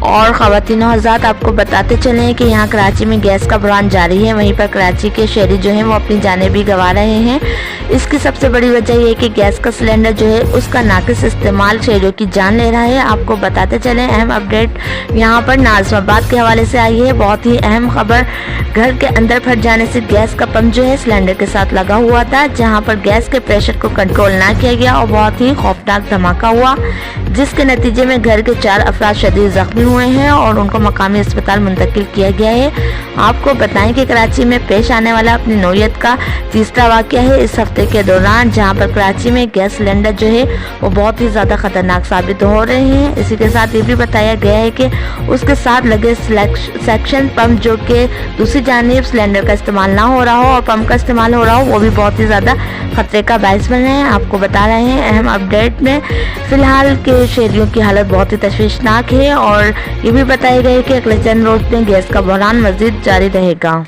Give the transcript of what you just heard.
اور خواتین و حضرات، آپ کو بتاتے چلیں کہ یہاں کراچی میں گیس کا بحران جاری ہے، وہیں پر کراچی کے شہری جو ہیں وہ اپنی جانیں بھی گنوا رہے ہیں۔ اس کی سب سے بڑی وجہ یہ ہے کہ گیس کا سلنڈر جو ہے اس کا ناقص استعمال شہریوں کی جان لے رہا ہے۔ آپ کو بتاتے چلیں اہم اپڈیٹ یہاں پر ناظم آباد کے حوالے سے آئی ہے، بہت ہی اہم خبر۔ گھر کے اندر پھٹ جانے سے گیس کا پمپ جو ہے سلنڈر کے ساتھ لگا ہوا تھا، جہاں پر گیس کے پریشر کو کنٹرول نہ کیا گیا اور بہت ہی خوفناک دھماکہ ہوا، جس کے نتیجے میں گھر کے 4 افراد شدید زخمی ہوئے ہیں اور ان کو مقامی اسپتال منتقل کیا گیا ہے۔ آپ کو بتائیں کہ کراچی میں پیش آنے والا اپنی نوعیت کا تیسرا واقعہ ہے اس ہفتے کے دوران، جہاں پر کراچی میں گیس سلنڈر جو ہے وہ بہت ہی زیادہ خطرناک ثابت ہو رہے ہیں۔ اسی کے ساتھ یہ بھی بتایا گیا ہے کہ اس کے ساتھ لگے سیکشن پمپ جو کہ دوسری جانب سلنڈر کا استعمال نہ ہو رہا ہو اور پمپ کا استعمال ہو رہا ہو، وہ بھی بہت ہی زیادہ خطرے کا باعث بنے ہیں۔ آپ کو بتا رہے ہیں اہم اپڈیٹ میں فی الحال کے شہریوں کی حالت بہت ہی تشویشناک ہے، اور یہ بھی بتایا گیا ہے کہ اگلے چند روز میں گیس کا بحران مزید جاری رہے گا۔